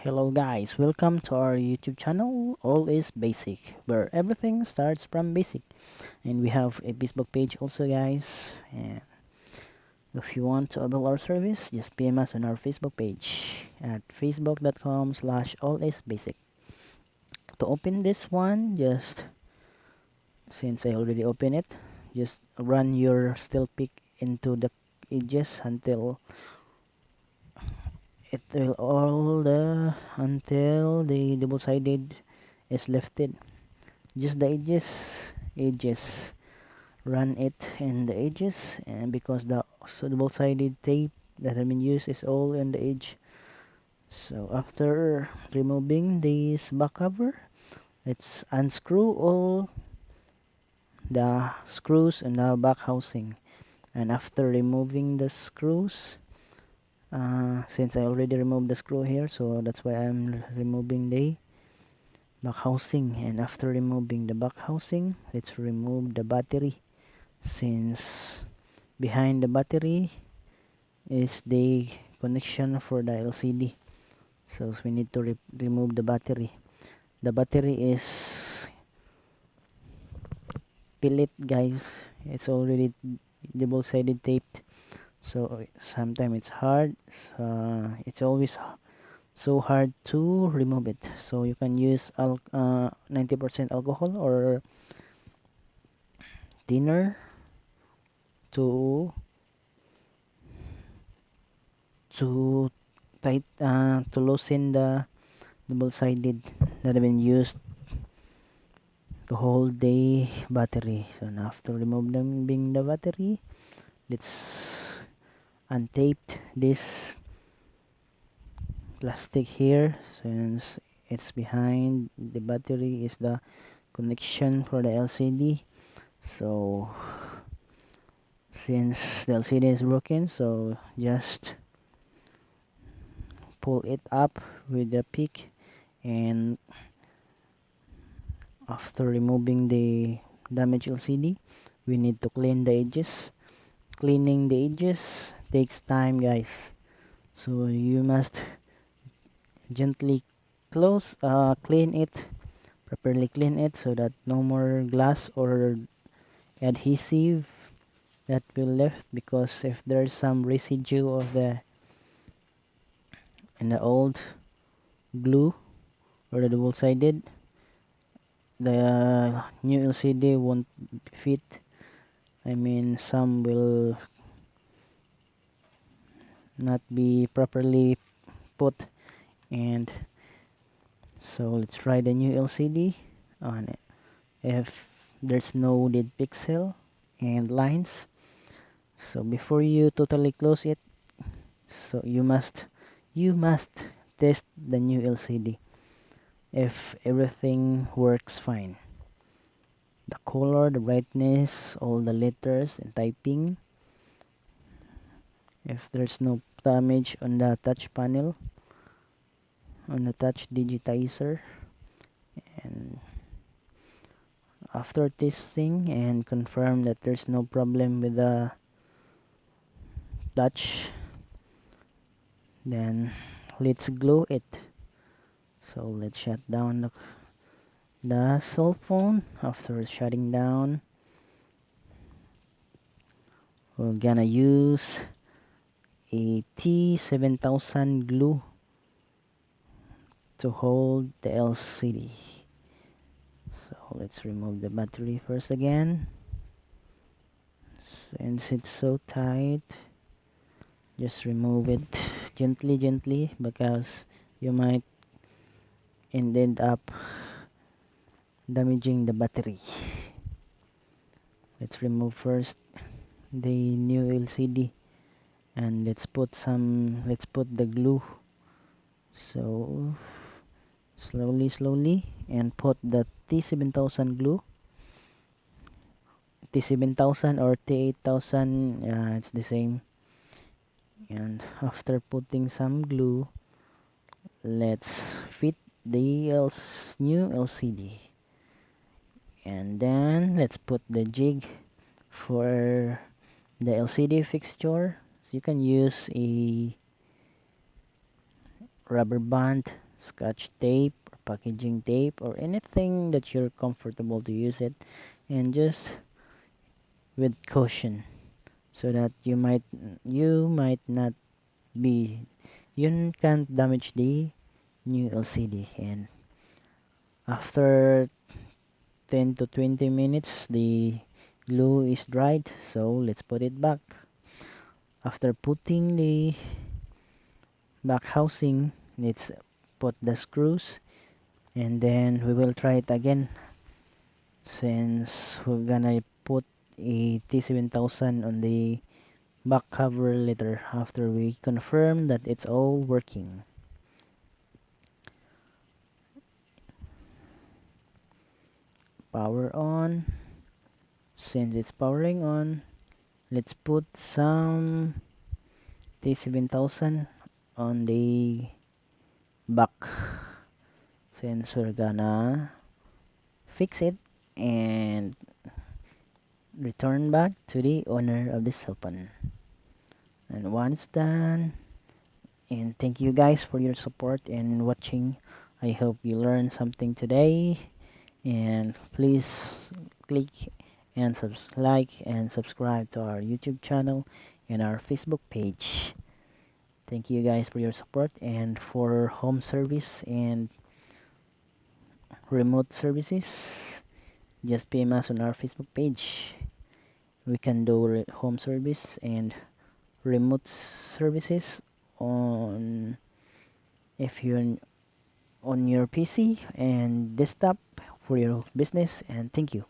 Hello guys, welcome to our YouTube channel All is Basic, where everything starts from basic. And we have a Facebook page also guys. And if you want to avail our service, just PM us on our Facebook page at facebook.com/allisbasic. To open this one, just since I already opened it, just run your still pick into the edges until the double-sided is lifted. Just the edges, run it in the edges, and because the double-sided tape that have been used is all in the edge. So after removing this back cover, let's unscrew all the screws and the back housing. And after removing the screws, since I already removed the screw here, so that's why I'm removing the back housing. And after removing the back housing, let's remove the battery, since behind the battery is the connection for the LCD. So we need to remove the battery. The battery is pellet guys, it's already double-sided taped, so sometimes it's hard. It's always so hard to remove it, so you can use 90% alcohol or thinner to to to loosen the double-sided that have been used to hold the battery. So now after removing the battery, let's untape this plastic here, since it's behind the battery is the connection for the LCD. So since the LCD is broken, so just pull it up with the pick, and after removing the damaged LCD, we need to clean the edges. Cleaning the edges takes time guys, so you must gently clean it, properly clean it, so that no more glass or adhesive that will left, because if there's some residue of the in the old glue or the double-sided, the new LCD won't fit. I mean, some will not be properly put. And so let's try the new LCD on it. If there's no dead pixel and lines, so before you totally close it, so you must test the new LCD if everything works fine, the color, the brightness, all the letters and typing, if there's no damage on the touch panel, on the touch digitizer. And after testing and confirm that there's no problem with the touch, then let's glue it. So let's shut down the cell phone. After shutting down, we're gonna use a T7000 glue to hold the LCD. So let's remove the battery first again. Since it's so tight, just remove it gently, because you might end up damaging the battery. Let's remove first the new LCD, and let's put the glue. So slowly, and put the T7000 glue. T7000 or T8000, it's the same. And after putting some glue, let's fit the new LCD, and then let's put the jig for the LCD fixture. So you can use a rubber band, scotch tape or packaging tape or anything that you're comfortable to use it, and just with caution, so that you might not be you can't damage the new LCD. And after 10 to 20 minutes the glue is dried, so let's put it back. After putting the back housing, let's put the screws, and then we will try it again, since we're gonna put a T7000 on the back cover later after we confirm that it's all working. Power on. Since it's powering on, let's put some T7000 on the back, since we're gonna fix it and return back to the owner of the cell phone. And once it's done, and thank you guys for your support and watching. I hope you learned something today, and please click and like and subscribe to our YouTube channel and our Facebook page. Thank you guys for your support, and for home service and remote services, just PM us on our Facebook page. We can do home service and remote services on if you're on your PC and desktop for your business. And thank you.